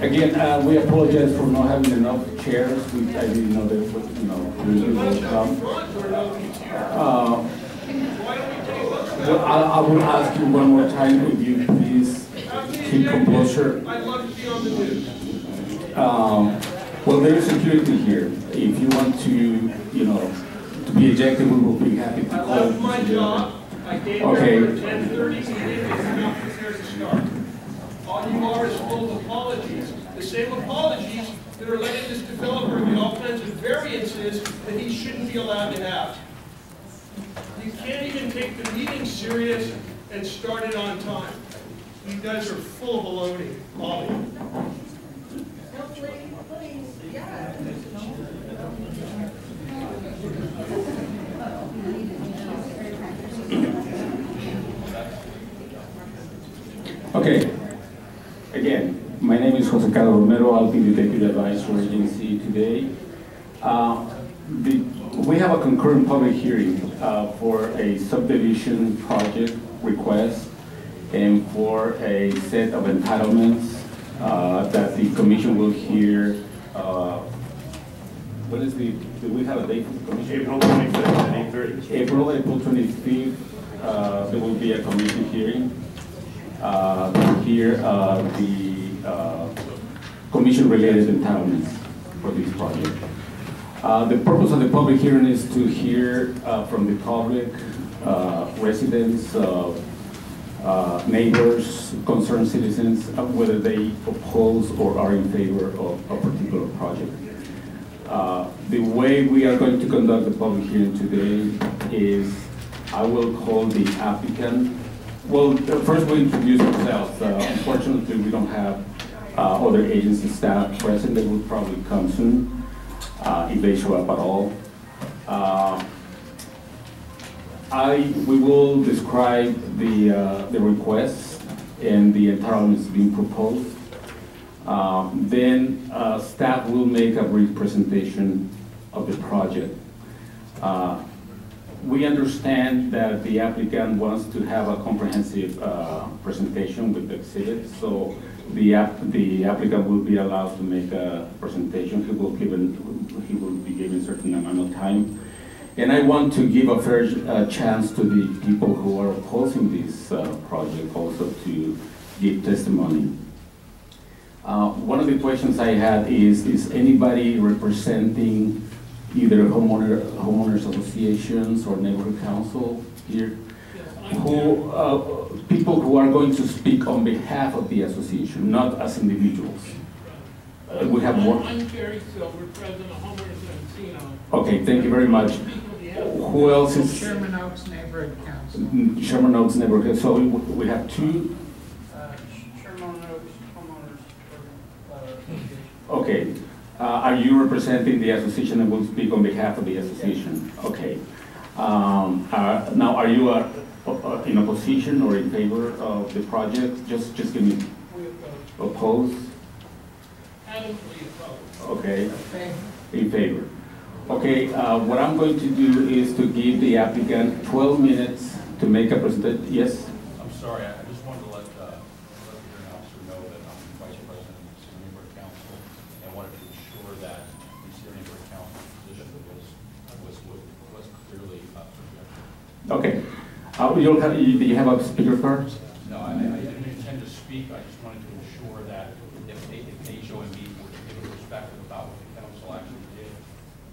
Again, we apologize for not having enough chairs. I didn't know that, we would come. Well, I will ask you one more time if you please keep composure. I'd love to be on the news. Well, there is security here. If you want to, to be ejected, we will be happy to call. I left my job. I came here for 10:30 meeting and not prepared to start. All you are is full of apologies. The same apologies that are letting this developer get all kinds of variances that he shouldn't be allowed to have. You can't even take the meeting serious and start it on time. You guys are full of baloney, all of you. Okay. Again, my name is Jose Carlos Romero. I'll be the Deputy Advisor Agency today. We have a concurrent public hearing for a subdivision project request and for a set of entitlements that the Commission will hear. What is do we have a date for the Commission? April 25th at 8:30. April 25th, there will be a Commission hearing to hear the Commission-related entitlements for this project. The purpose of the public hearing is to hear from the public, residents, neighbors, concerned citizens, whether they oppose or are in favor of a particular project. The way we are going to conduct the public hearing today is I will call the applicant. Well, first we'll introduce ourselves. Unfortunately, we don't have other agency staff present. They will probably come soon if they show up at all. We will describe the requests and the entitlements being proposed. Then staff will make a brief presentation of the project. We understand that the applicant wants to have a comprehensive presentation with the exhibits, so the applicant will be allowed to make a presentation. He will be given a certain amount of time. And I want to give a fair chance to the people who are opposing this project also to give testimony. One of the questions I had is anybody representing either homeowners associations or neighborhood council here? People who are going to speak on behalf of the association, not as individuals. We have more. I'm Jerry Silver, President of Homeowners of Encino. Okay, thank you very much. Who else is? Sherman Oaks Neighborhood Council. Sherman Oaks Neighborhood. So we have two. Sherman Oaks Homeowners Association. Okay. Are you representing the association and will speak on behalf of the association? Okay. Now, are you in opposition or in favor of the project? Just give me. Oppose. Okay. In favor. Okay. What I'm going to do is to give the applicant 12 minutes to make a presentation. Yes. I'm sorry. I just wanted to let the hearing officer know that I'm Vice President of the City Neighborhood Council, and wanted to ensure that the City Neighborhood Council position was clearly projected. Okay. Do you have a speaker card? No, I didn't intend to speak. I just wanted to ensure that if HOMB were to give a perspective about what the council actually did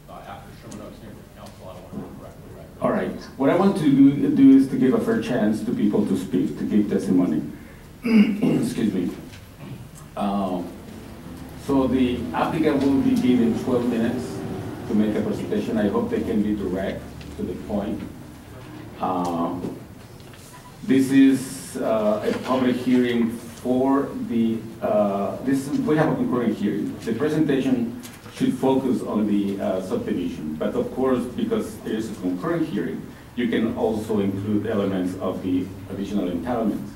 after Sherman Oaks Neighborhood Council, I don't want to correct the record. All right. What I want to do is to give a fair chance to people to speak, to give testimony. Excuse me. So the applicant will be given 12 minutes to make a presentation. I hope they can be direct to the point. This is a public hearing for the, we have a concurrent hearing. The presentation should focus on the subdivision, but of course, because there is a concurrent hearing, you can also include elements of the additional entitlements.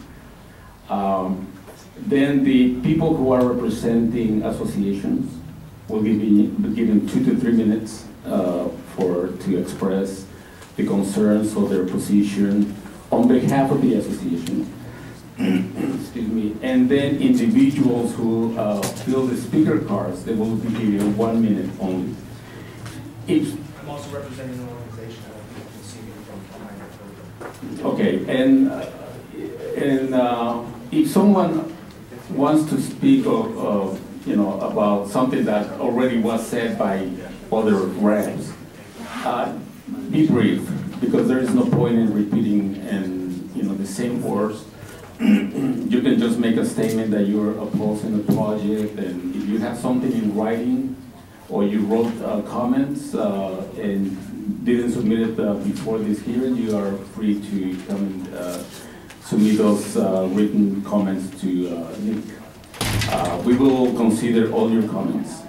Then the people who are representing associations will be given 2 to 3 minutes to express the concerns of their position on behalf of the association. excuse me, and then individuals who fill the speaker cards, they will be given 1 minute only. If I'm also representing an organization that people can see me from behind the podium. Okay, and if someone wants to speak of about something that already was said by other reps, be brief, because there is no point in repeating the same words. You can just make a statement that you're opposing the project, and if you have something in writing or you wrote comments and didn't submit it before this hearing, you are free to come and submit those written comments to Nick. We will consider all your comments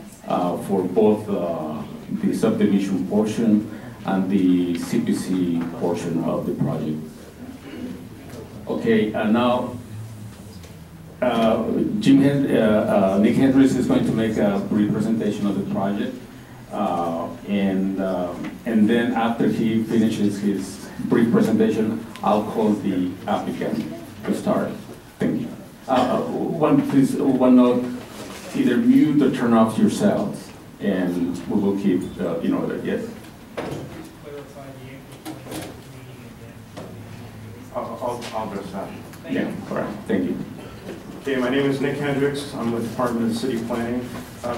for both the subdivision portion and the CPC portion of the project. Okay, now Nick Hendricks is going to make a brief presentation of the project, and then after he finishes his brief presentation, I'll call the applicant to start. Thank you. One note, either mute or turn off yourselves, and we will keep in order. Yes? Clarify the April 20th meeting again. I'll address that. Yeah, all right, thank you. Okay, my name is Nick Hendricks. I'm with the Department of City Planning.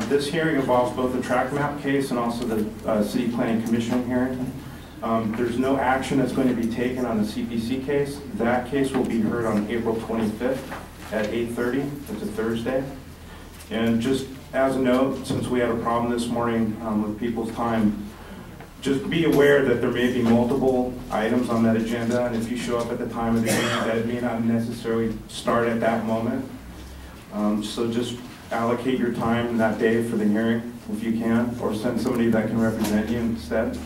This hearing involves both the tract map case and also the City Planning Commission hearing. There's no action that's going to be taken on the CPC case. That case will be heard on April 25th at 8:30. It's a Thursday. And just as a note, since we had a problem this morning with people's time, just be aware that there may be multiple items on that agenda, and if you show up at the time of the hearing, that may not necessarily start at that moment. So just allocate your time that day for the hearing, if you can, or send somebody that can represent you instead.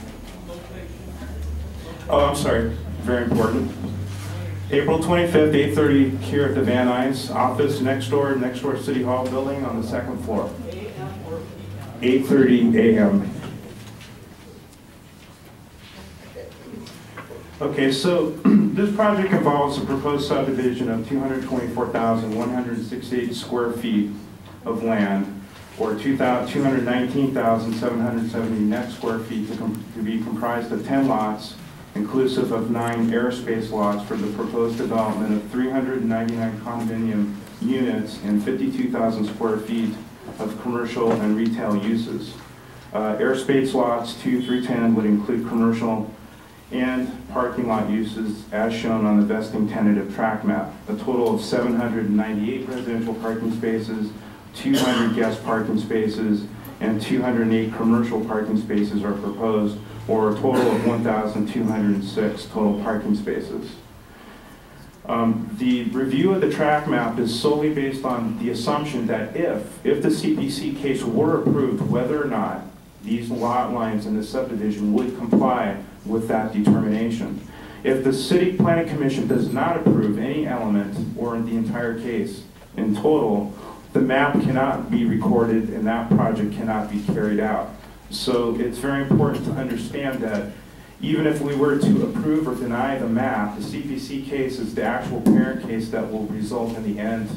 Oh, I'm sorry, very important. April 25th, 8:30, here at the Van Nuys office next door City Hall building on the second floor. 8:30 a.m. Okay, so this project involves a proposed subdivision of 224,168 square feet of land, or 219,770 net square feet to be comprised of 10 lots, inclusive of 9 airspace lots for the proposed development of 399 condominium units and 52,000 square feet of commercial and retail uses. Airspace lots 2 through 10 would include commercial and parking lot uses as shown on the vesting tentative tract map. A total of 798 residential parking spaces, 200 guest parking spaces, and 208 commercial parking spaces are proposed, or a total of 1,206 total parking spaces. The review of the tract map is solely based on the assumption that if the CPC case were approved, whether or not these lot lines in the subdivision would comply with that determination. If the City Planning Commission does not approve any element or the entire case in total, the map cannot be recorded and that project cannot be carried out. So it's very important to understand that even if we were to approve or deny the map, the CPC case is the actual parent case that will result in the end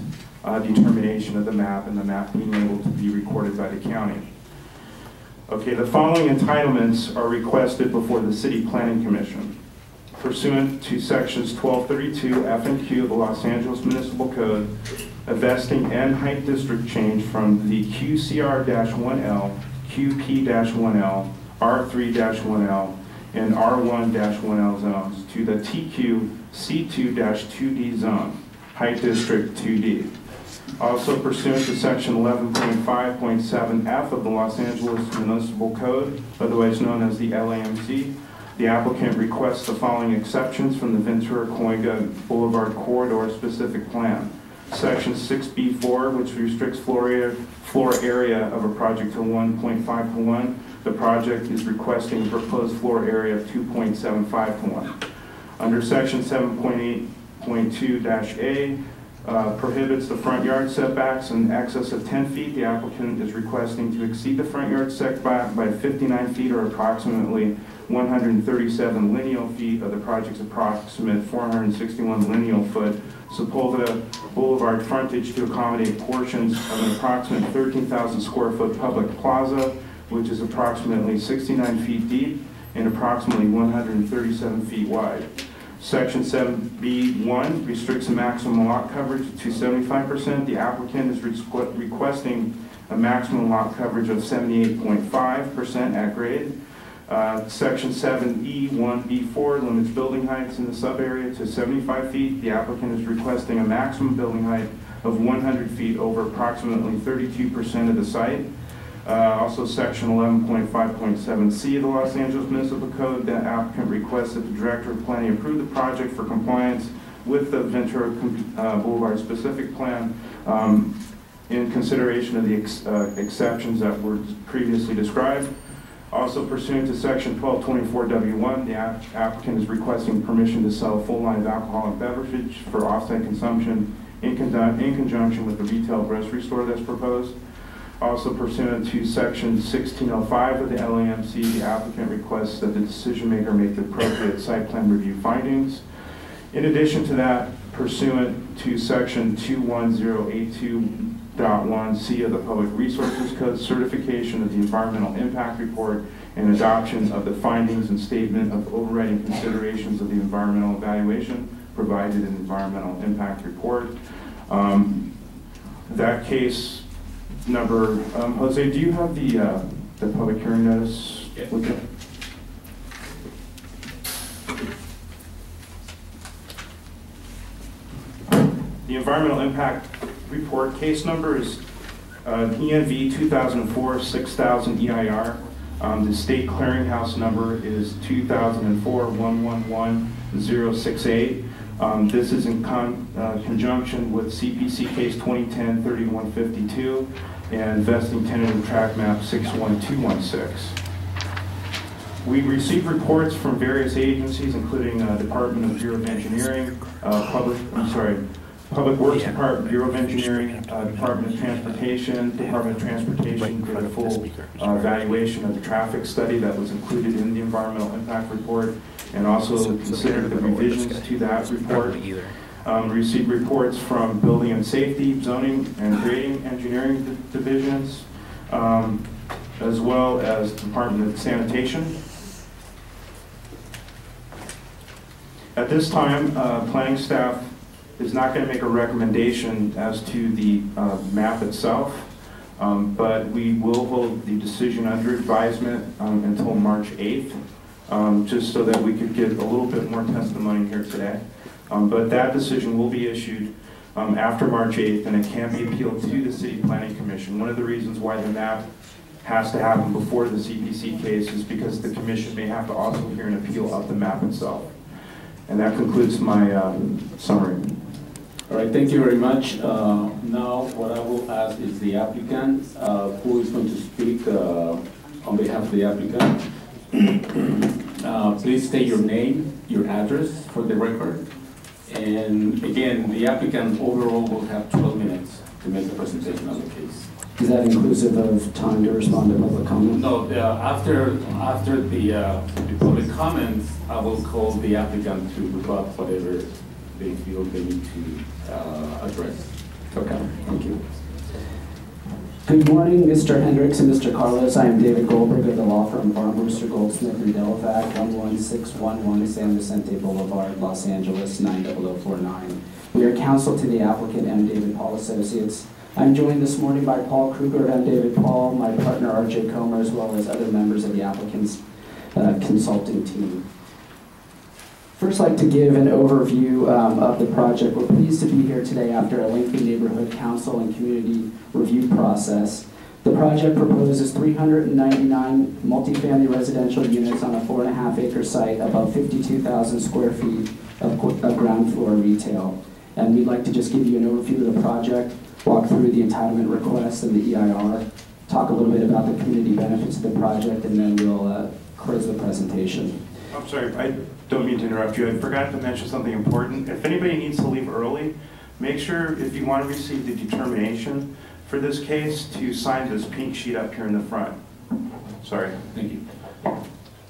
determination of the map and the map being able to be recorded by the county. Okay, the following entitlements are requested before the City Planning Commission. Pursuant to sections 1232 F and Q of the Los Angeles Municipal Code, a vesting and height district change from the QCR-1L, QP-1L, R3-1L, and R1-1L zones to the TQ C2-2D zone, height district 2D. Also pursuant to section 11.5.7F of the Los Angeles Municipal Code, otherwise known as the LAMC, the applicant requests the following exceptions from the Ventura-Coiga Boulevard Corridor Specific Plan. Section 6B4, which restricts floor area of a project to 1.5 to 1. The project is requesting a proposed floor area of 2.75 to 1. Under section 7.8.2-A, prohibits the front yard setbacks in excess of 10 feet. The applicant is requesting to exceed the front yard setback by 59 feet or approximately 137 lineal feet of the project's approximate 461 lineal foot Sepulveda Boulevard frontage to accommodate portions of an approximate 13,000 square foot public plaza, which is approximately 69 feet deep and approximately 137 feet wide. Section 7B1 restricts the maximum lot coverage to 75%. The applicant is requesting a maximum lot coverage of 78.5% at grade. Section 7E1B4 limits building heights in the sub-area to 75 feet. The applicant is requesting a maximum building height of 100 feet over approximately 32% of the site. Also, Section 11.5.7C of the Los Angeles Municipal Code, the applicant requests that the Director of Planning approve the project for compliance with the Ventura Boulevard specific plan in consideration of the exceptions that were previously described. Also, pursuant to Section 1224W1, the applicant is requesting permission to sell a full line of alcoholic beverage for off-site consumption in conjunction with the retail grocery store that's proposed. Also, pursuant to Section 1605 of the LAMC, the applicant requests that the decision maker make the appropriate site plan review findings. In addition to that, pursuant to Section 21082.1C of the Public Resources Code, certification of the environmental impact report and adoption of the findings and statement of overriding considerations of the environmental evaluation provided in the environmental impact report. That case number, Jose, do you have the public hearing notice? Yes. With you? The environmental impact report case number is ENV 2004-6000 EIR. The state clearinghouse number is 2004-111068. This is in conjunction with CPC case 2010-3152 and vesting tentative tract map 61216. We received reports from various agencies, including Department of Bureau of Engineering, Public Works Department, Bureau of Engineering, Department of Transportation, Department of Transportation did a full evaluation of the traffic study that was included in the environmental impact report, and also considered the revisions to that report. Received reports from Building and Safety, Zoning and Grading Engineering divisions, as well as Department of Sanitation. At this time, planning staff is not going to make a recommendation as to the map itself, but we will hold the decision under advisement until March 8th, just so that we could get a little bit more testimony here today. But that decision will be issued after March 8th, and it can be appealed to the City Planning Commission. One of the reasons why the map has to happen before the CPC case is because the Commission may have to also hear an appeal of the map itself. And that concludes my summary. All right, thank you very much. Now, what I will ask is the applicant, who is going to speak on behalf of the applicant. Please state your name, your address for the record. And again, the applicant overall will have 12 minutes to make the presentation on the case. Is that inclusive of time to respond to public comment? No, after the public comments, I will call the applicant to rebut whatever they feel they need to address. Okay, thank you. Good morning, Mr. Hendricks and Mr. Carlos. I am David Goldberg of the law firm Farnbooster Goldsmith & Delafac, 11611 San Vicente Boulevard, Los Angeles, 90049. We are counsel to the applicant M. David Paul Associates. I'm joined this morning by Paul Kruger of M. David Paul, my partner R.J. Comer, as well as other members of the applicant's consulting team. First, I'd like to give an overview of the project. We're pleased to be here today after a lengthy neighborhood council and community review process. The project proposes 399 multifamily residential units on a 4.5-acre site, about 52,000 square feet of ground floor retail. And we'd like to just give you an overview of the project, walk through the entitlement request and the EIR, talk a little bit about the community benefits of the project, and then we'll close the presentation. I'm sorry, I don't mean to interrupt you. I forgot to mention something important. If anybody needs to leave early, make sure if you want to receive the determination for this case to sign this pink sheet up here in the front. Sorry. Thank you.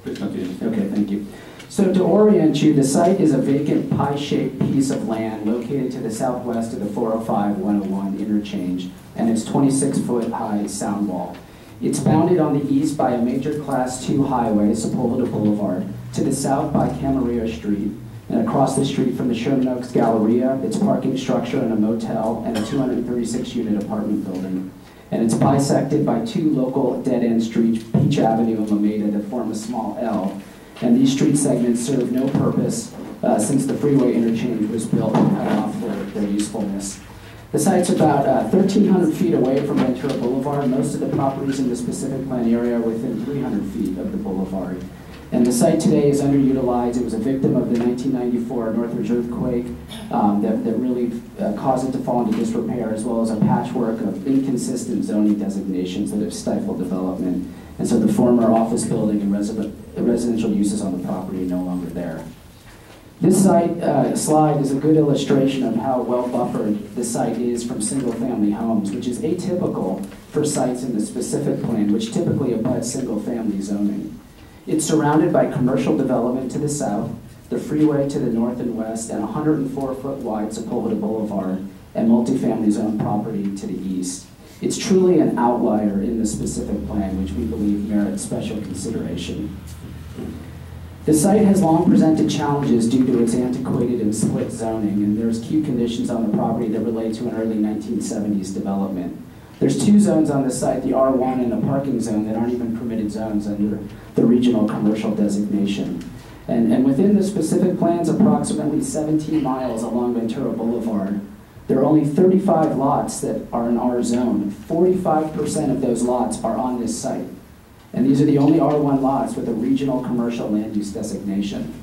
Please continue. Okay, thank you. So to orient you, the site is a vacant pie-shaped piece of land located to the southwest of the 405-101 interchange, and it's 26-foot high sound wall. It's bounded on the east by a major Class 2 highway, Sepulveda Boulevard, to the south by Camarillo Street, and across the street from the Sherman Oaks Galleria, its parking structure and a motel and a 236-unit apartment building. And it's bisected by two local dead-end streets, Peach Avenue and Lomeda, that form a small L. And these street segments serve no purpose since the freeway interchange was built and cut off their usefulness. The site's about 1,300 feet away from Ventura Boulevard. Most of the properties in the specific plan area are within 300 feet of the boulevard. And the site today is underutilized. It was a victim of the 1994 Northridge earthquake that really caused it to fall into disrepair, as well as a patchwork of inconsistent zoning designations that have stifled development. And so the former office building and residential uses on the property are no longer there. This slide is a good illustration of how well buffered the site is from single-family homes, which is atypical for sites in the specific plan, which typically abut single-family zoning. It's surrounded by commercial development to the south, the freeway to the north and west, and 104-foot wide Sepulveda Boulevard and multifamily zone property to the east. It's truly an outlier in the specific plan, which we believe merits special consideration. The site has long presented challenges due to its antiquated and split zoning, and there's queue conditions on the property that relate to an early 1970s development. There's two zones on the site, the R1 and a parking zone, that aren't even permitted zones under the regional commercial designation. And within the specific plans, approximately 17 miles along Ventura Boulevard, there are only 35 lots that are in our zone. 45% of those lots are on this site. And these are the only R1 lots with a regional commercial land use designation.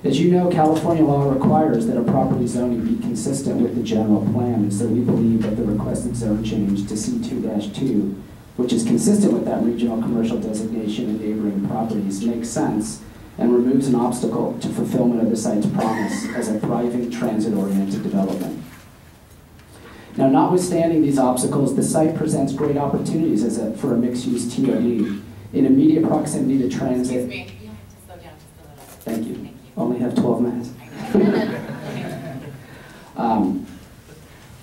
As you know, California law requires that a property zoning be consistent with the general plan, and so we believe that the requested zone change to C2-2, which is consistent with that regional commercial designation and neighboring properties, makes sense and removes an obstacle to fulfillment of the site's promise as a thriving transit-oriented development. Now, notwithstanding these obstacles, the site presents great opportunities for a mixed-use TOD in immediate proximity to transit. Excuse me, you have to slow down just a little. Thank you. Thank you. Only have 12 minutes.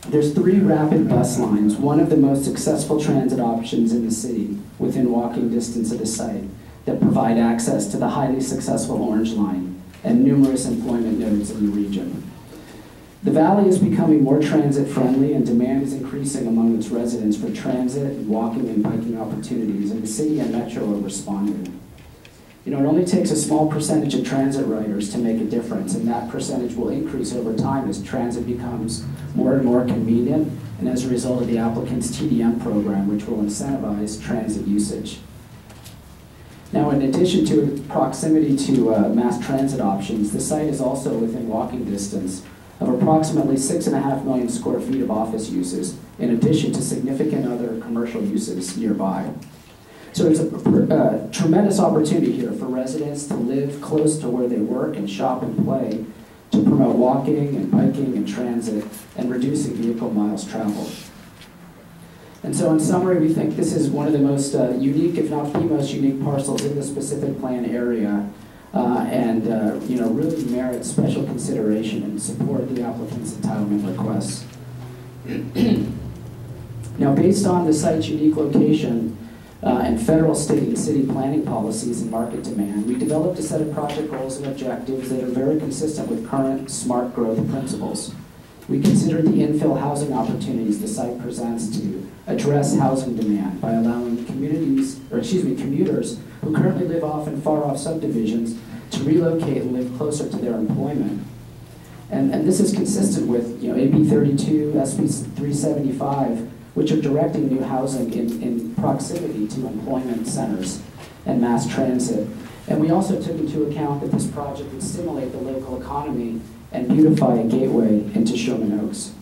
There's 3 rapid bus lines, one of the most successful transit options in the city, within walking distance of the site, that provide access to the highly successful Orange Line and numerous employment nodes in the region. The valley is becoming more transit friendly, and demand is increasing among its residents for transit, walking, and biking opportunities, and the city and Metro are responding. You know, it only takes a small percentage of transit riders to make a difference, and that percentage will increase over time as transit becomes more and more convenient, and as a result of the applicant's TDM program, which will incentivize transit usage. Now, in addition to proximity to mass transit options, the site is also within walking distance of approximately 6.5 million square feet of office uses, in addition to significant other commercial uses nearby. So there's a tremendous opportunity here for residents to live close to where they work and shop and play, to promote walking and biking and transit and reducing vehicle miles traveled. And so in summary, we think this is one of the most unique, if not the most unique parcels in the specific plan area, and you know, really merits special consideration and support the applicant's entitlement requests. Now, based on the site's unique location and federal, state, and city planning policies and market demand, we developed a set of project goals and objectives that are very consistent with current smart growth principles. We considered the infill housing opportunities the site presents to address housing demand by allowing commuters who currently live off in far-off subdivisions to relocate and live closer to their employment. And this is consistent with, you know, AB 32, SB 375, which are directing new housing in proximity to employment centers and mass transit. And we also took into account that this project would stimulate the local economy and beautify a gateway into Sherman Oaks.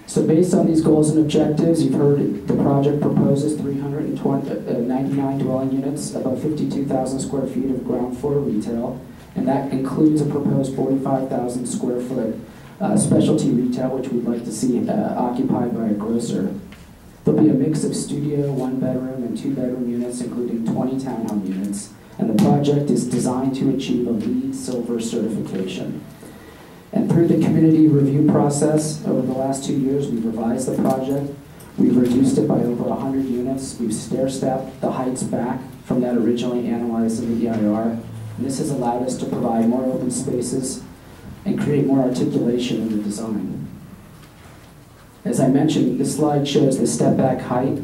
So based on these goals and objectives, you've heard the project proposes 399 dwelling units, above 52,000 square feet of ground floor retail, and that includes a proposed 45,000 square foot specialty retail, which we'd like to see occupied by a grocer. There'll be a mix of studio, 1-bedroom, and 2-bedroom units, including 20 townhome units. And the project is designed to achieve a LEED Silver certification. And through the community review process over the last 2 years, we've revised the project. We've reduced it by over 100 units. We've stair-stepped the heights back from that originally analyzed in the EIR. And this has allowed us to provide more open spaces and create more articulation in the design. As I mentioned, this slide shows the step-back height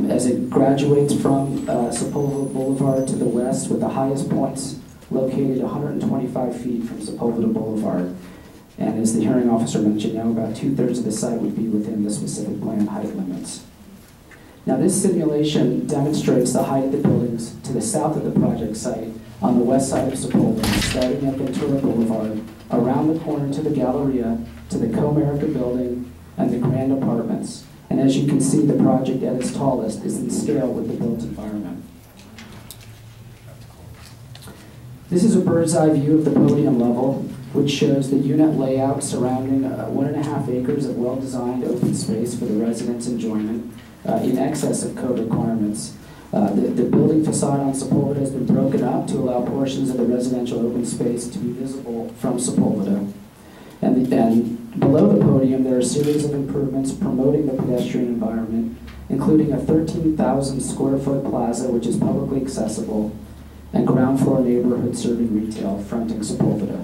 as it graduates from Sepulveda Boulevard to the west, with the highest points located 125 feet from Sepulveda Boulevard. And as the hearing officer mentioned, now about 2/3 of the site would be within the specific plan height limits. Now this simulation demonstrates the height of the buildings to the south of the project site on the west side of Sepulveda, starting at Ventura Boulevard, around the corner to the Galleria, to the Comerica building, and the Grand Apartments. And as you can see, the project at its tallest is in scale with the built environment. This is a bird's eye view of the podium level, which shows the unit layout surrounding 1.5 acres of well-designed open space for the residents' enjoyment in excess of code requirements. The building facade on Sepulveda has been broken up to allow portions of the residential open space to be visible from Sepulveda. And below the podium, there are a series of improvements promoting the pedestrian environment, including a 13,000 square foot plaza, which is publicly accessible, and ground floor neighborhood serving retail fronting Sepulveda.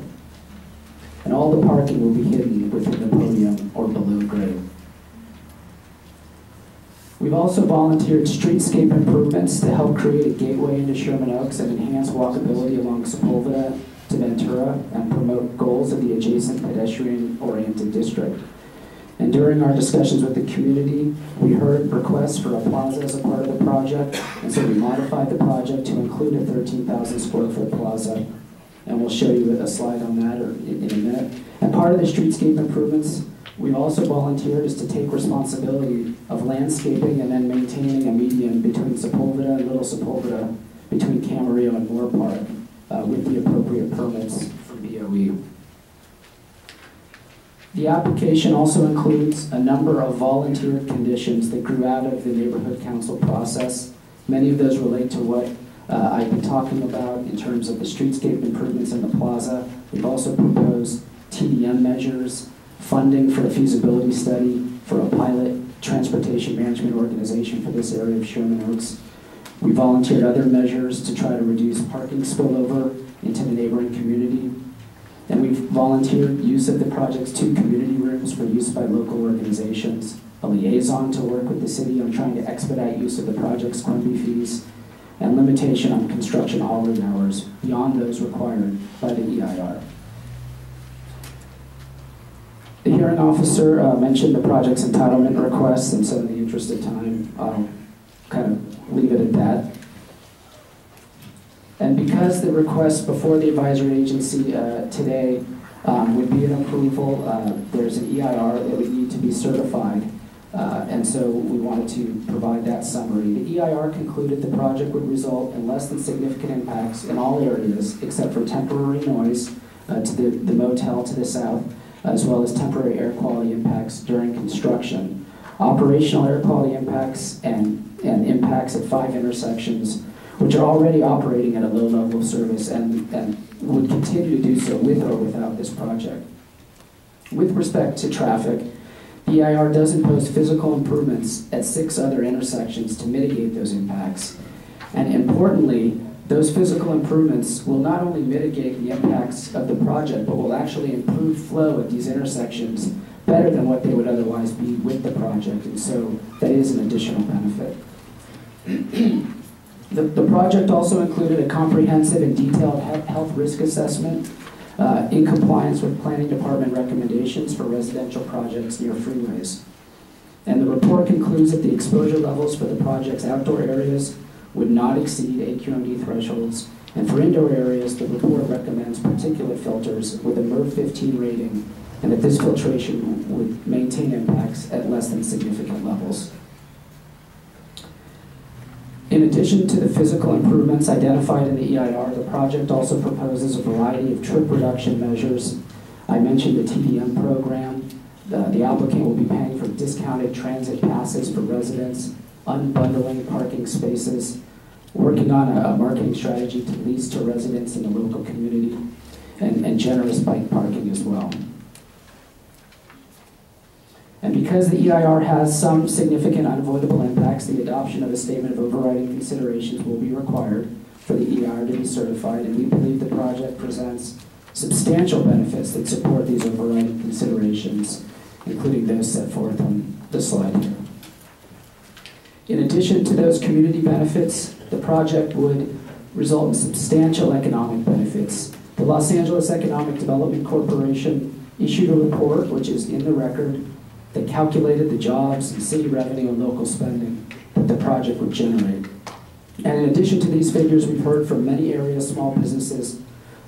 And all the parking will be hidden within the podium or below grade. We've also volunteered streetscape improvements to help create a gateway into Sherman Oaks and enhance walkability along Sepulveda to Ventura and promote goals of the adjacent pedestrian-oriented district. And during our discussions with the community, we heard requests for a plaza as a part of the project, and so we modified the project to include a 13,000 square foot plaza. And we'll show you a slide on that in a minute. And part of the streetscape improvements we've also volunteered is to take responsibility of landscaping and then maintaining a median between Sepulveda and Little Sepulveda, between Camarillo and Moore Park, with the appropriate permits from BOE. The application also includes a number of volunteered conditions that grew out of the neighborhood council process. Many of those relate to what I've been talking about in terms of the streetscape improvements in the plaza. We've also proposed TDM measures, funding for a feasibility study for a pilot transportation management organization for this area of Sherman Oaks. We volunteered other measures to try to reduce parking spillover into the neighboring community. And we've volunteered use of the project's 2 community rooms for use by local organizations, a liaison to work with the city on trying to expedite use of the project's Quimby fees, and limitation on construction hauling hours beyond those required by the EIR. The hearing officer mentioned the project's entitlement requests, and so in the interest of time, I'll kind of leave it at that. And because the request before the advisory agency today would be an approval, there's an EIR that would need to be certified, and so we wanted to provide that summary. The EIR concluded the project would result in less than significant impacts in all areas except for temporary noise to the motel to the south, as well as temporary air quality impacts during construction. Operational air quality impacts and impacts at 5 intersections, which are already operating at a low level of service and would continue to do so with or without this project. With respect to traffic, the EIR does impose physical improvements at 6 other intersections to mitigate those impacts. And importantly, those physical improvements will not only mitigate the impacts of the project, but will actually improve flow at these intersections better than what they would otherwise be with the project. And so that is an additional benefit. The project also included a comprehensive and detailed health risk assessment in compliance with planning department recommendations for residential projects near freeways. And the report concludes that the exposure levels for the project's outdoor areas would not exceed AQMD thresholds, and for indoor areas, the report recommends particulate filters with a MERV 15 rating, and that this filtration would maintain impacts at less than significant levels. In addition to the physical improvements identified in the EIR, the project also proposes a variety of trip reduction measures I mentioned the TDM program. The applicant will be paying for discounted transit passes for residents, unbundling parking spaces, working on a marketing strategy to lease to residents in the local community, and generous bike parking as well. And because the EIR has some significant unavoidable impacts, the adoption of a statement of overriding considerations will be required for the EIR to be certified, and we believe the project presents substantial benefits that support these overriding considerations, including those set forth on the slide here. In addition to those community benefits, the project would result in substantial economic benefits. The Los Angeles Economic Development Corporation issued a report, which is in the record, that calculated the jobs and city revenue and local spending that the project would generate. And in addition to these figures, we've heard from many area small businesses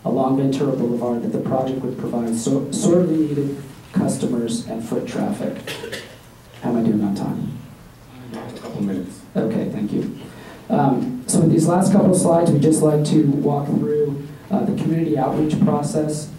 along Ventura Boulevard that the project would provide sorely needed customers and foot traffic. How am I doing on time? A couple minutes. Okay, thank you. So in these last couple of slides, we'd just like to walk through the community outreach process,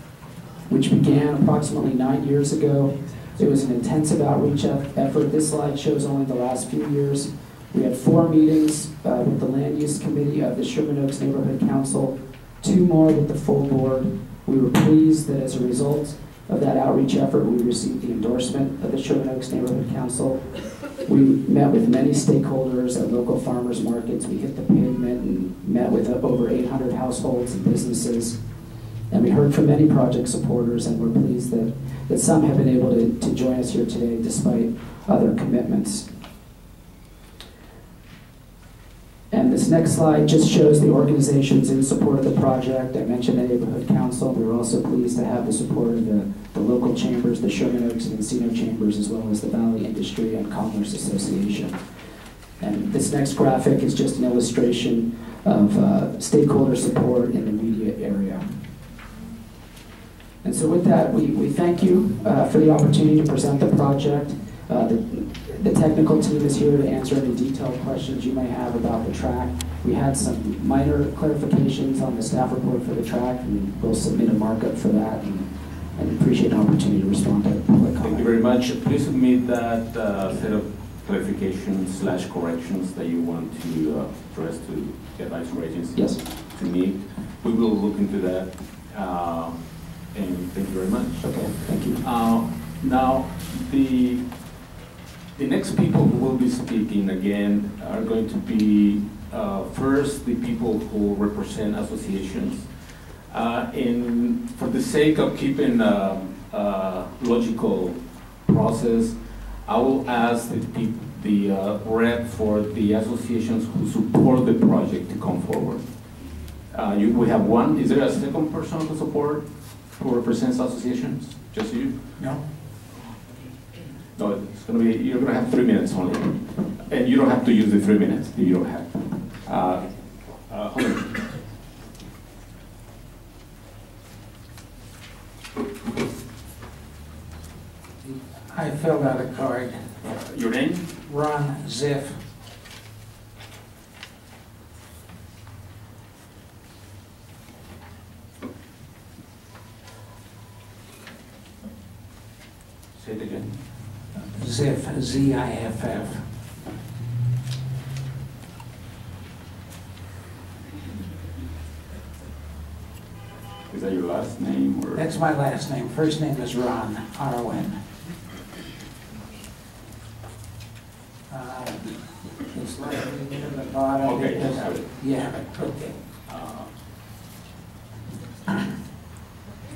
which began approximately 9 years ago. It was an intensive outreach effort. This slide shows only the last few years. We had 4 meetings with the Land Use Committee of the Sherman Oaks Neighborhood Council, 2 more with the full board. We were pleased that as a result of that outreach effort, we received the endorsement of the Sherman Oaks Neighborhood Council. We met with many stakeholders at local farmers markets. We hit the pavement and met with over 800 households and businesses. And we heard from many project supporters, and we're pleased that some have been able to join us here today despite other commitments. And this next slide just shows the organizations in support of the project. I mentioned the Neighborhood Council. We were also pleased to have the support of the local chambers, the Sherman Oaks and Encino chambers, as well as the Valley Industry and Commerce Association. And this next graphic is just an illustration of stakeholder support in the media area. And so with that, we thank you for the opportunity to present the project. The technical team is here to answer any detailed questions you may have about the track. We had some minor clarifications on the staff report for the track, and we'll submit a markup for that, and appreciate an opportunity to respond to public comment. Thank you very much. Please submit that set of clarifications / corrections that you want to address to the advisory agency. Yes. To me. We will look into that. And thank you very much. Okay, thank you. Now, the next people who will be speaking again are going to be first the people who represent associations. And for the sake of keeping a logical process, I will ask the rep for the associations who support the project to come forward. We have one. Is there a second person to support? Who represents associations? Just you? No. No, it's going to be, you're going to have 3 minutes only. And you don't have to use the 3 minutes if you don't have. Hold on. I filled out a card. Your name? Ron Ziff. Say it again. Ziff, Z-I-F-F. Is that your last name? Or? That's my last name. First name is Ron, R-O-N. It's like near the bottom. Okay, I have it. You have it, okay.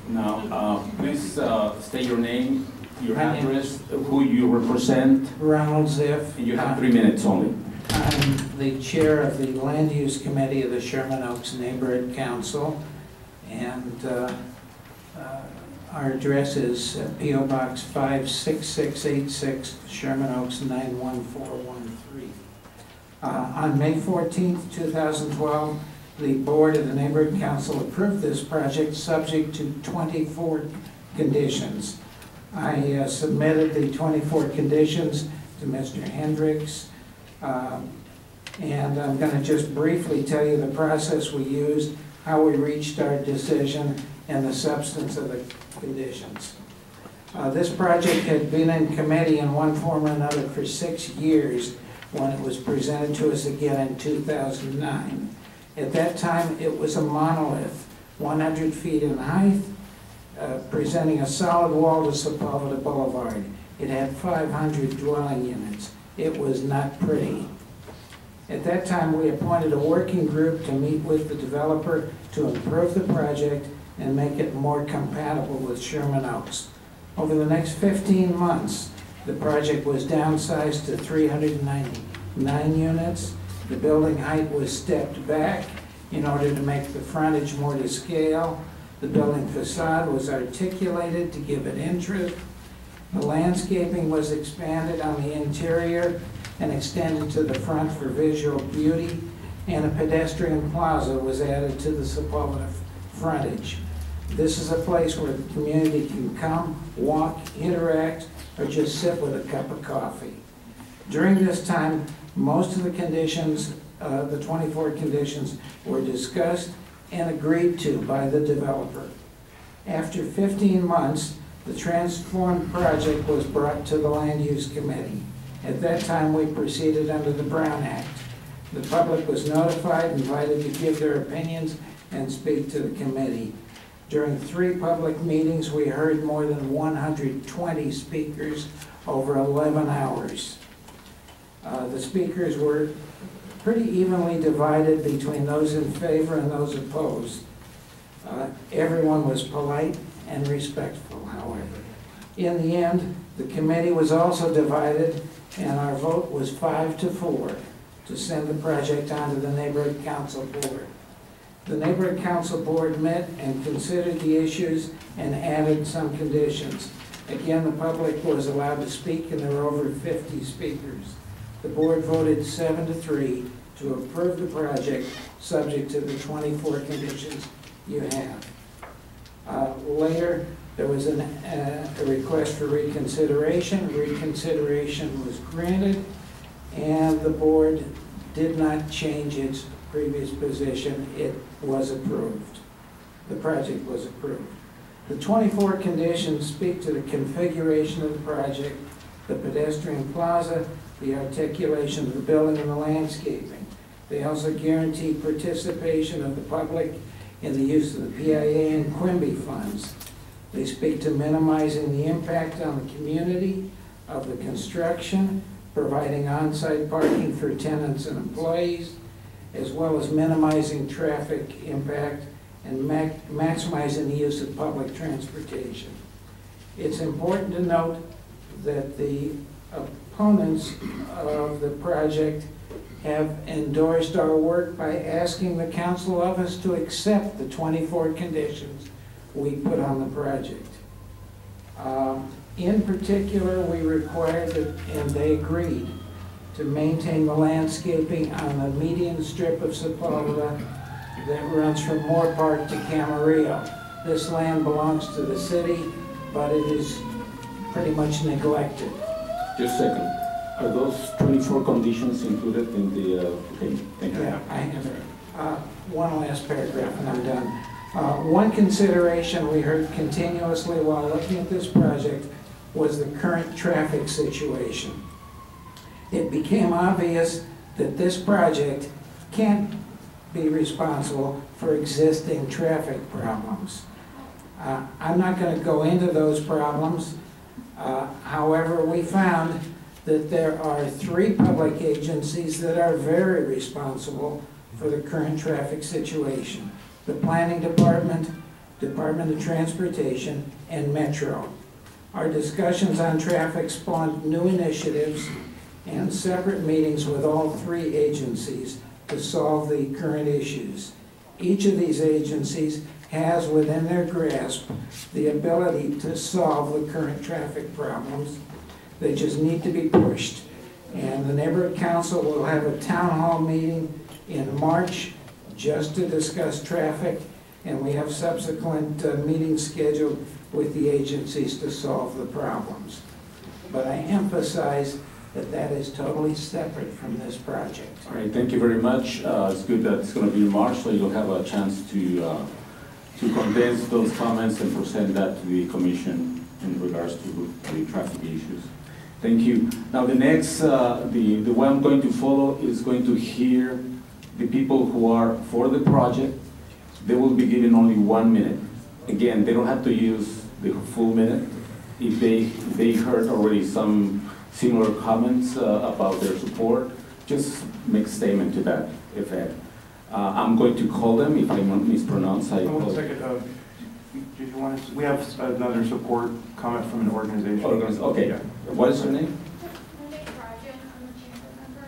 Now, please state your name, your address, who you represent. Ronald Ziff. You have 3 minutes only. I'm the chair of the Land Use Committee of the Sherman Oaks Neighborhood Council, and our address is P.O. Box 56686, Sherman Oaks 91413. On May 14th, 2012, the board of the Neighborhood Council approved this project subject to 24 conditions. I submitted the 24 conditions to Mr. Hendricks, and I'm going to just briefly tell you the process we used. how we reached our decision, and the substance of the conditions. This project had been in committee in one form or another for 6 years when it was presented to us again in 2009. At that time, it was a monolith, 100 feet in height, presenting a solid wall to Sepulveda Boulevard. It had 500 dwelling units. It was not pretty. At that time, we appointed a working group to meet with the developer to improve the project and make it more compatible with Sherman Oaks. Over the next 15 months, the project was downsized to 399 units. The building height was stepped back in order to make the frontage more to scale. The building facade was articulated to give it interest. The landscaping was expanded on the interior and extended to the front for visual beauty, and a pedestrian plaza was added to the Sepulveda frontage. This is a place where the community can come, walk, interact, or just sit with a cup of coffee. During this time, most of the conditions, the 24 conditions, were discussed and agreed to by the developer. After 15 months, the transformed project was brought to the Land Use Committee. At that time, we proceeded under the Brown Act. The public was notified, invited to give their opinions and speak to the committee. During 3 public meetings, we heard more than 120 speakers over 11 hours. The speakers were pretty evenly divided between those in favor and those opposed. Everyone was polite and respectful, however. In the end, the committee was also divided, and our vote was 5-4 to send the project on to the Neighborhood Council Board. The Neighborhood Council Board met and considered the issues and added some conditions. Again, the public was allowed to speak, and there were over 50 speakers. The board voted 7-3 to approve the project, subject to the 24 conditions you have. Later, there was a request for reconsideration. Reconsideration was granted, and the board did not change its previous position. It was approved. The project was approved. The 24 conditions speak to the configuration of the project, the pedestrian plaza, the articulation of the building, and the landscaping. They also guarantee participation of the public in the use of the PIA and Quimby funds. They speak to minimizing the impact on the community of the construction, providing on-site parking for tenants and employees, as well as minimizing traffic impact and maximizing the use of public transportation. It's important to note that the opponents of the project have endorsed our work by asking the council of us to accept the 24 conditions we put on the project. In particular, we required that, and they agreed, to maintain the landscaping on the median strip of Sepulveda that runs from Moore Park to Camarillo. This land belongs to the city, but it is pretty much neglected. Just a second. Are those 24 conditions included in the, okay, thank you. Yeah, I have one last paragraph and I'm done. One consideration we heard continuously while looking at this project was the current traffic situation. It became obvious that this project can't be responsible for existing traffic problems. I'm not going to go into those problems. However, we found that there are 3 public agencies that are very responsible for the current traffic situation: the Planning Department, Department of Transportation, and Metro. Our discussions on traffic spawned new initiatives and separate meetings with all 3 agencies to solve the current issues. Each of these agencies has within their grasp the ability to solve the current traffic problems. They just need to be pushed. And the Neighborhood Council will have a town hall meeting in March just to discuss traffic, and we have subsequent meetings scheduled with the agencies to solve the problems. But I emphasize that that is totally separate from this project. All right, thank you very much. It's good that it's going to be in March, so you'll have a chance to condense those comments and present that to the commission in regards to the traffic issues. Thank you. Now the next, the way I'm going to follow is going to hear the people who are for the project. They will be given only 1 minute. Again, they don't have to use the full minute. If they heard already some similar comments about their support, just make a statement to that effect. I'm going to call them. If I mispronounce, I One apologize. second, did you want to, we have another support comment from an organization. Okay. Yeah. What is her name?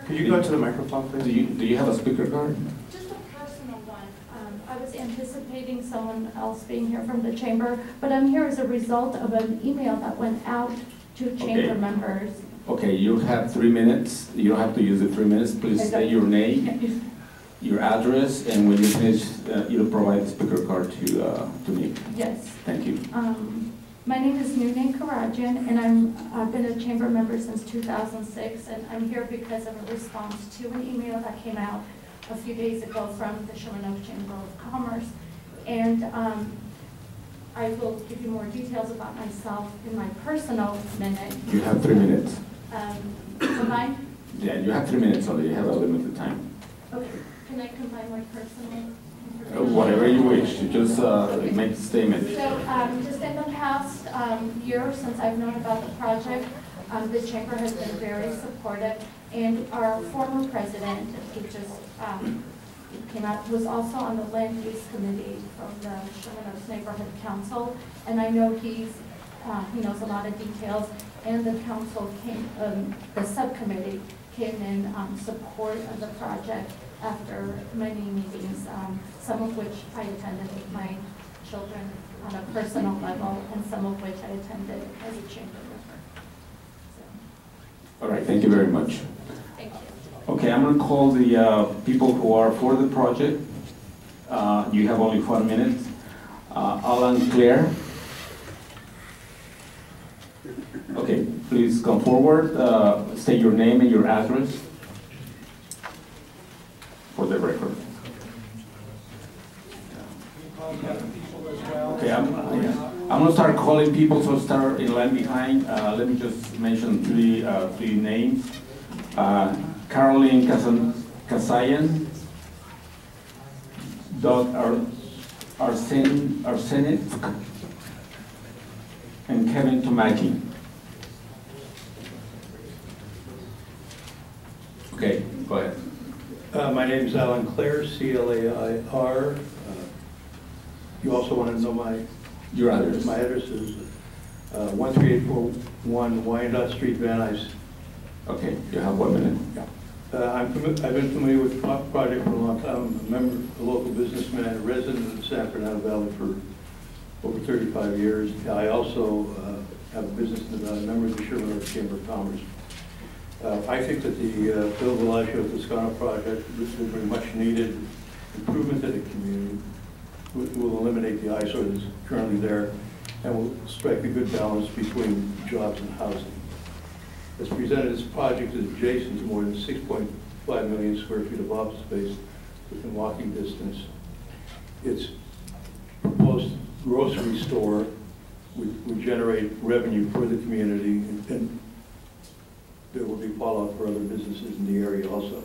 Could you go to the microphone, please? Do you have a speaker card? Just a personal one. I was anticipating someone else being here from the chamber, but I'm here as a result of an email that went out to chamber members. Okay, you have 3 minutes. You don't have to use the 3 minutes. Please say your name, your address, and when you finish, you'll provide the speaker card to me. Yes. Thank you. My name is Nune Karajan, and I've been a chamber member since 2006, and I'm here because of a response to an email that came out a few days ago from the Sherman Oaks Chamber of Commerce. And I will give you more details about myself in my personal minute. You have 3 minutes. Combine? Yeah, you have 3 minutes only. You have a limited time. Okay. Can I combine my personal? Whatever you wish. You just make a statement. So just in the past year, since I've known about the project, the chamber has been very supportive, and our former president, who just came out, was also on the land use committee from the Sherman Oaks Neighborhood Council, and I know he knows a lot of details, and the council came, the subcommittee came in support of the project after many meetings, some of which I attended with my children on a personal level, and some of which I attended as a chamber member. All right, thank you very much. Thank you. Okay, I'm going to call the people who are for the project. You have only 1 minute. Alan Claire. Okay, please come forward. State your name and your address for the record. Okay, I'm going to start calling people, so start in line behind. Let me just mention three names. Caroline Kasayan, Doug Arsenet, and Kevin Tomaki. Okay, go ahead. My name is Alan Claire, C-L-A-I-R. You also want to know your address? My address is 13841 Wyandotte Street, Van Nuys. Okay, you have 1 minute. Yeah. I've been familiar with the project for a long time. I'm a member, a local businessman, a resident of the San Fernando Valley for over 35 years. I also have a business in the Valley, member of the Sherman Oaks Chamber of Commerce. I think that the Villagio Toscano project will bring much needed improvement to the community, will eliminate the eyesore that's currently there, and will strike a good balance between jobs and housing. As presented, this project is adjacent to more than 6.5 million square feet of office space within walking distance. Its proposed grocery store would generate revenue for the community, and there will be fallout for other businesses in the area also,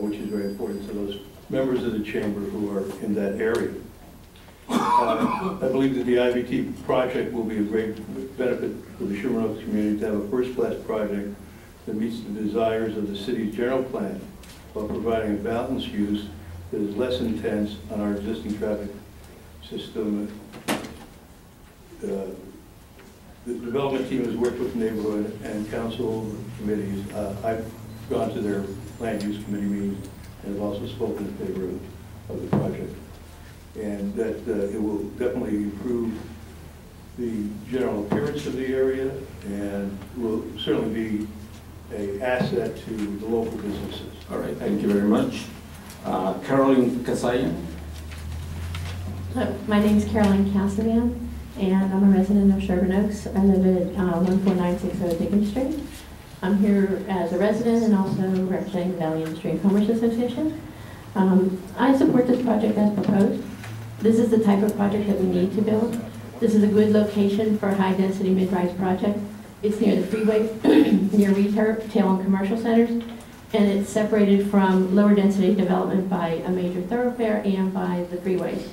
which is very important to those members of the chamber who are in that area. I believe that the IVT project will be a great benefit for the Sherman Oaks community to have a first-class project that meets the desires of the city's general plan while providing a balanced use that is less intense on our existing traffic system. The development team has worked with neighborhood and council committees. I've gone to their land use committee meetings and have also spoken in favor of the project. And that it will definitely improve the general appearance of the area and will certainly be an asset to the local businesses. All right, thank you very much. Caroline Kasayan. My name is Caroline Casavan, and I'm a resident of Sherman Oaks. I live at 14960 Dickens Street. I'm here as a resident and also representing the Valley Industry and Commerce Association. I support this project as proposed. This is the type of project that we need to build. This is a good location for a high-density mid-rise project. It's near the freeway, near retail and commercial centers, and it's separated from lower-density development by a major thoroughfare and by the freeways.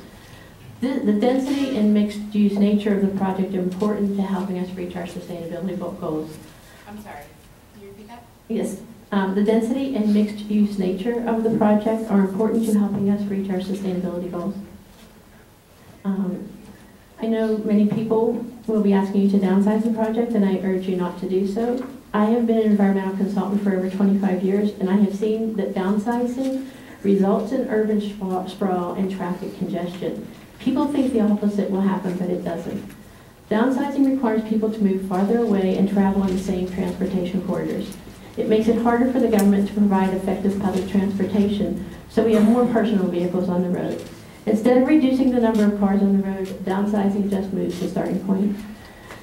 The density and mixed-use nature of the project are important to helping us reach our sustainability goals. I'm sorry, can you repeat that? Yes, the density and mixed-use nature of the project are important to helping us reach our sustainability goals. I know many people will be asking you to downsize the project, and I urge you not to do so. I have been an environmental consultant for over 25 years, and I have seen that downsizing results in urban sprawl and traffic congestion. People think the opposite will happen, but it doesn't. Downsizing requires people to move farther away and travel on the same transportation corridors. It makes it harder for the government to provide effective public transportation, so we have more personal vehicles on the road. Instead of reducing the number of cars on the road, downsizing just moves the starting point.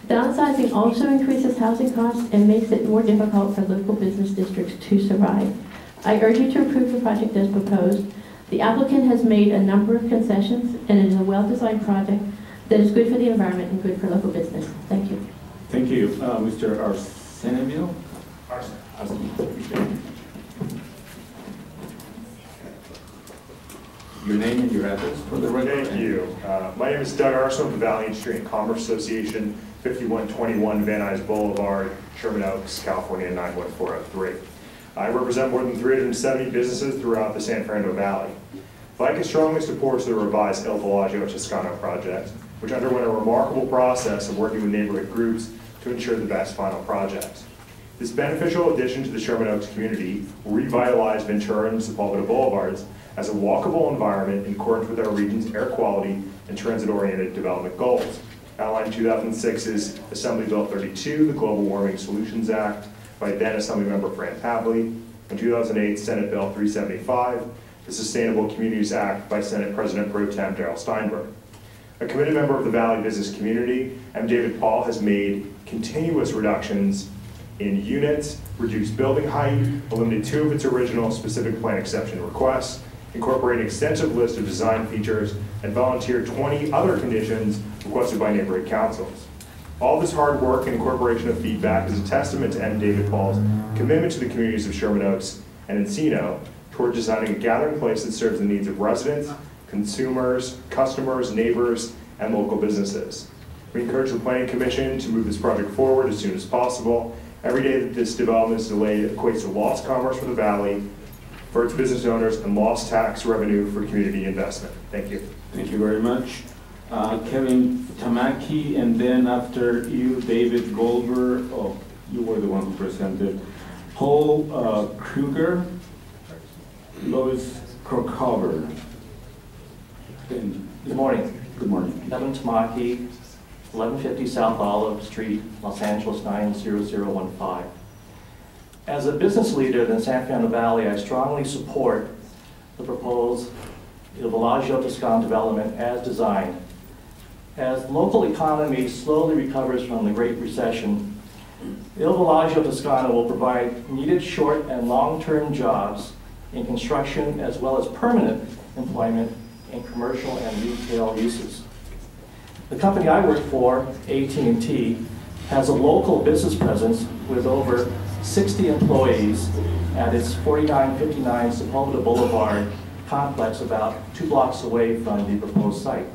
Downsizing also increases housing costs and makes it more difficult for local business districts to survive. I urge you to approve the project as proposed. The applicant has made a number of concessions, and it is a well-designed project that is good for the environment and good for local business. Thank you. Thank you. Mr. Arsenio? Arsenio. Your name and your address for the record. Thank you. My name is Doug Arsenal of the Valley Industry and Commerce Association, 5121 Van Nuys Boulevard, Sherman Oaks, California, 91403. I represent more than 370 businesses throughout the San Fernando Valley. VICA strongly supports the revised El Villagio Toscano project, which underwent a remarkable process of working with neighborhood groups to ensure the best final project. This beneficial addition to the Sherman Oaks community will revitalize Ventura and Sepulveda Boulevards as a walkable environment in accordance with our region's air quality and transit-oriented development goals. Outlined in 2006's Assembly Bill 32, the Global Warming Solutions Act, by then Assemblymember Fran Pavley, in 2008 Senate Bill 375, the Sustainable Communities Act by Senate President Pro Tem Darrell Steinberg. A committed member of the Valley business community, M. David Paul has made continuous reductions in units, reduced building height, eliminated 2 of its original specific plan exception requests, incorporated an extensive list of design features, and volunteered 20 other conditions requested by neighborhood councils. All this hard work and incorporation of feedback is a testament to M. David Paul's commitment to the communities of Sherman Oaks and Encino toward designing a gathering place that serves the needs of residents, consumers, customers, neighbors, and local businesses. We encourage the Planning Commission to move this project forward as soon as possible. Every day that this development is delayed equates to lost commerce for the Valley, for its business owners, and lost tax revenue for community investment. Thank you. Thank you very much. Kevin Tamaki, and then after you, David Goldberg. Oh, you were the one who presented. Paul Kruger, Lois Krokover. Good morning. Good morning. Kevin Tamaki, 1150 South Olive Street, Los Angeles 90015. As a business leader in the San Fernando Valley, I strongly support the proposed El Villagio Toscano development as designed. As the local economy slowly recovers from the Great Recession, El Villagio Toscano will provide needed short and long-term jobs in construction as well as permanent employment in commercial and retail uses. The company I work for, AT&T, has a local business presence with over 60 employees at its 4959 Sepulveda Boulevard complex about 2 blocks away from the proposed site.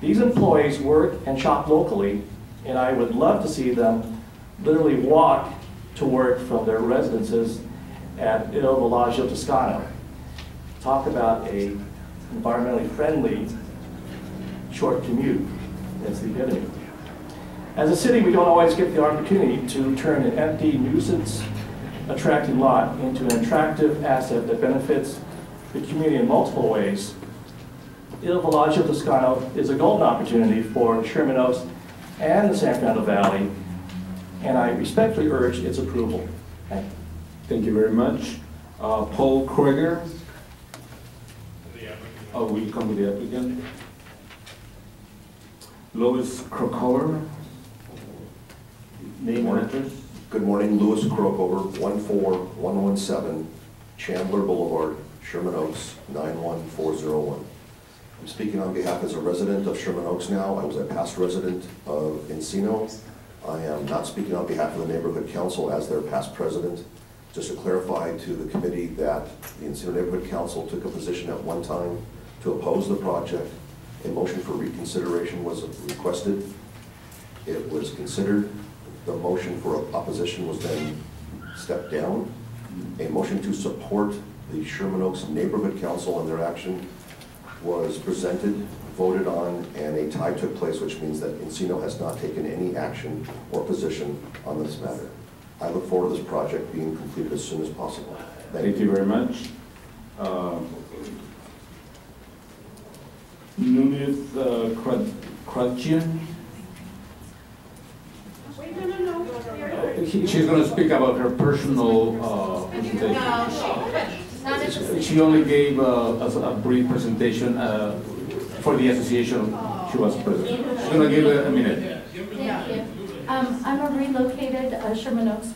These employees work and shop locally, and I would love to see them literally walk to work from their residences at El Villagio Toscano. Talk about a environmentally friendly short commute. That's the epitome. As a city, we don't always get the opportunity to turn an empty nuisance attracting lot into an attractive asset that benefits the community in multiple ways. El Villagio Toscano is a golden opportunity for Sherman Oaks and the San Fernando Valley, and I respectfully urge its approval. Thank you. Thank you very much. Paul Kruger. Oh, will you come with the applicant? Lois Krokover. Name and address. Good morning, Louis Krokover, 14117 Chandler Boulevard, Sherman Oaks, 91401. I'm speaking on behalf as a resident of Sherman Oaks now. I was a past resident of Encino. I am not speaking on behalf of the Neighborhood Council as their past president. Just to clarify to the committee that the Encino Neighborhood Council took a position at one time to oppose the project. A motion for reconsideration was requested. It was considered. The motion for opposition was then stepped down. A motion to support the Sherman Oaks Neighborhood Council and their action was presented, voted on, and a tie took place, which means that Encino has not taken any action or position on this matter. I look forward to this project being completed as soon as possible. Thank you very much. Nunez Krutjian. She's going to speak about her personal presentation. She only gave a brief presentation for the association she was president. She's going to give a minute. Thank you. I'm a relocated Sherman Oaks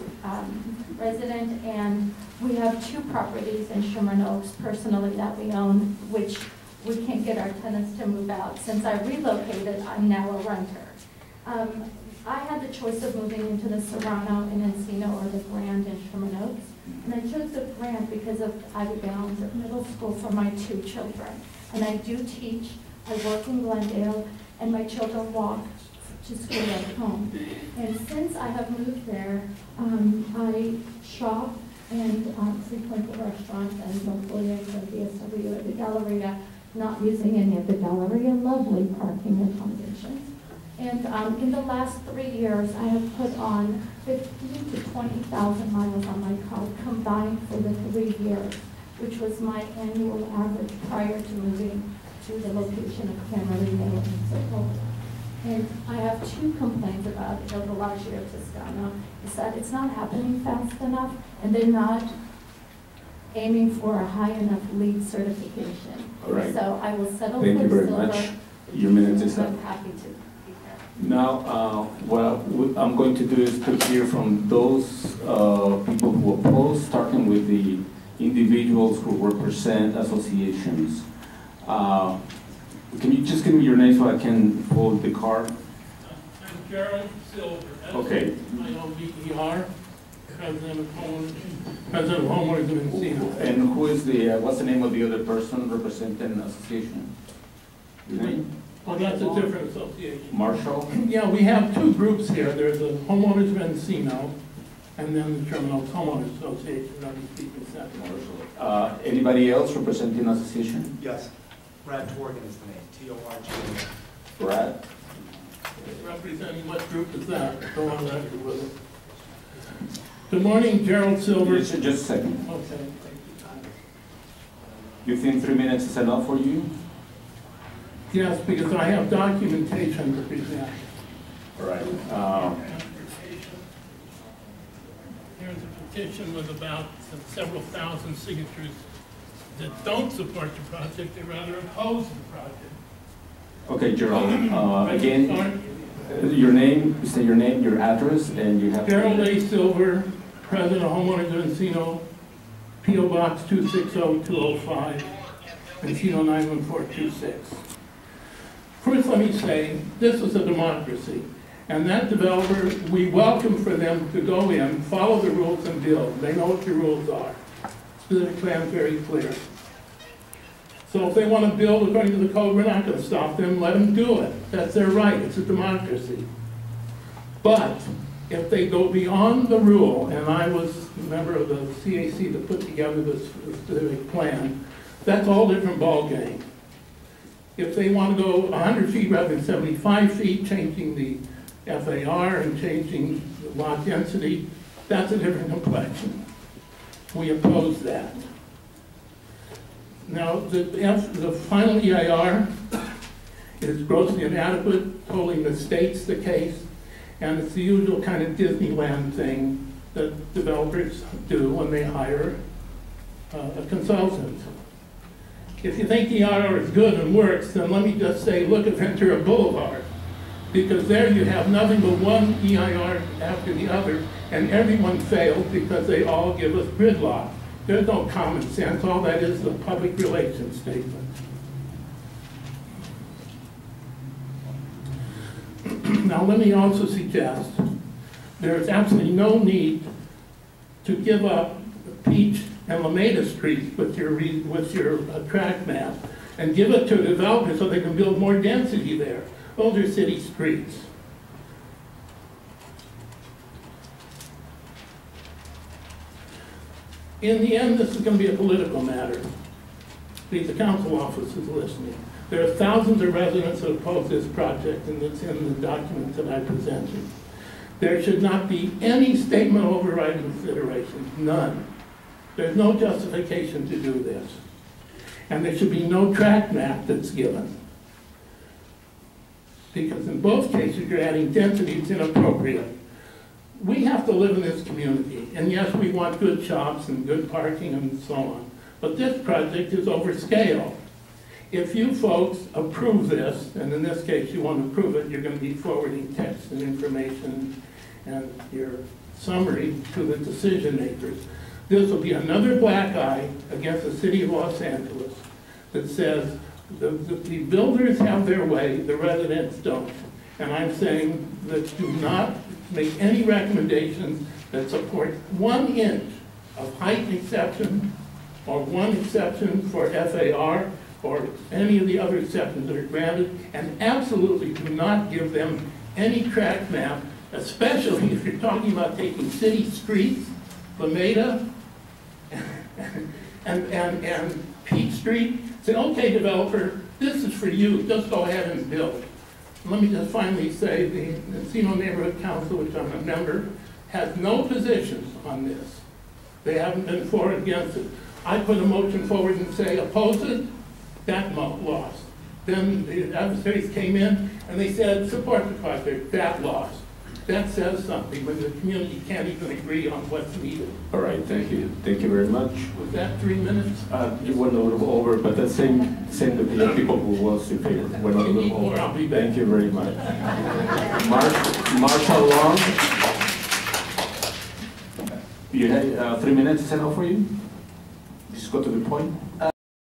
resident, and we have 2 properties in Sherman Oaks personally that we own, which we can't get our tenants to move out. Since I relocated, I'm now a renter. I had the choice of moving into the Serrano in Encino or the Grand in Sherman Oaks. And I chose the Grand because of Ivy Downs at middle school for my 2 children. And I do teach, I work in Glendale, and my children walk to school at home. And since I have moved there, I shop and frequent the restaurants, and hopefully I said DSW at the Galleria, not using any of the Galleria lovely parking accommodations. And in the last 3 years, I have put on 15,000 to 20,000 miles on my car combined for the 3 years, which was my annual average prior to moving to the location of Cameron Mill and so forth. And I have 2 complaints about the Villagio Toscano, is that it's not happening fast enough, and they're not aiming for a high enough LEED certification. All right. So I will settle Thank for you very silver. much. Your minute is up. I'm happy to. Now, what I'm going to do is to hear from those people who oppose, starting with the individuals who represent associations. Can you just give me your name so I can pull the card? I'm Gerald Silver. Okay. I own VER, president of homeowners of Encino. And who is the, what's the name of the other person representing the association? Your name? Oh, that's a different association. Marshall? Yeah, we have 2 groups here. There's the homeowners of Encino, and then the Sherman Oaks Homeowners Association. I'll be speaking second. Anybody else representing the association? Yes. Brad Torgan is the name, T-O-R-G-A-N. Brad? Representing what group is that? Go on record with it. Good morning, Gerald Silver. Just a second. Okay. You think 3 minutes is enough for you? Yes, because I have documentation to present. All right. Here's a petition with about several thousand signatures that don't support the project, they rather oppose the project. Okay, Gerald. Again, your name, say your name, your address, and you have. Gerald A. Silver, President of Homeowners of Encino, P.O. Box 260205, Encino 91426. First, let me say, this is a democracy. And that developer, we welcome for them to go in, follow the rules and build. They know what the rules are. The plan's very clear. So if they want to build according to the code, we're not going to stop them. Let them do it. That's their right. It's a democracy. But if they go beyond the rule, and I was a member of the CAC that put together this specific plan, that's a whole different ballgame. If they want to go 100 feet rather than 75 feet, changing the FAR and changing the lot density, that's a different complexion. We oppose that. Now, the final EIR is grossly inadequate, totally misstates the case, and it's the usual kind of Disneyland thing that developers do when they hire a consultant. If you think EIR is good and works, then let me just say, look at Ventura Boulevard. Because there you have nothing but one EIR after the other, and everyone failed because they all give us gridlock. There's no common sense. All that is a public relations statement. Now, let me also suggest there is absolutely no need to give up Peach and Lameda Street with your tract map and give it to a developer so they can build more density there. Those are city streets. In the end, this is going to be a political matter. The council office is listening. There are thousands of residents that oppose this project, and it's in the documents that I presented. There should not be any statement of overriding considerations, none. There's no justification to do this. And there should be no tract map that's given. Because in both cases, you're adding density that's inappropriate. We have to live in this community, and yes, we want good shops and good parking and so on, but this project is over scale. If you folks approve this, and in this case you want to approve it, you're going to be forwarding text and information and your summary to the decision makers. This will be another black eye against the city of Los Angeles that says the builders have their way, the residents don't. And I'm saying that do not make any recommendations that support 1 inch of height exception or 1 exception for FAR or any of the other exceptions that are granted, and absolutely do not give them any tract map, especially if you're talking about taking city streets, Lameda and Peach Street. Say, okay, developer, this is for you, just go ahead and build. Let me just finally say, the Encino Neighborhood Council, which I'm a member, has no positions on this. They haven't been for or against it. I put a motion forward and say, oppose it, that lost. Then the adversaries came in and they said, support the project, that lost. That says something, when the community can't even agree on what's needed. All right, thank you. Thank you very much. Was that 3 minutes? You went a little over, but the same with the people who was in favor. Went a little over. I'll be back. Thank you very much. Marshall Long. You had 3 minutes, is that enough for you? Just go to the point.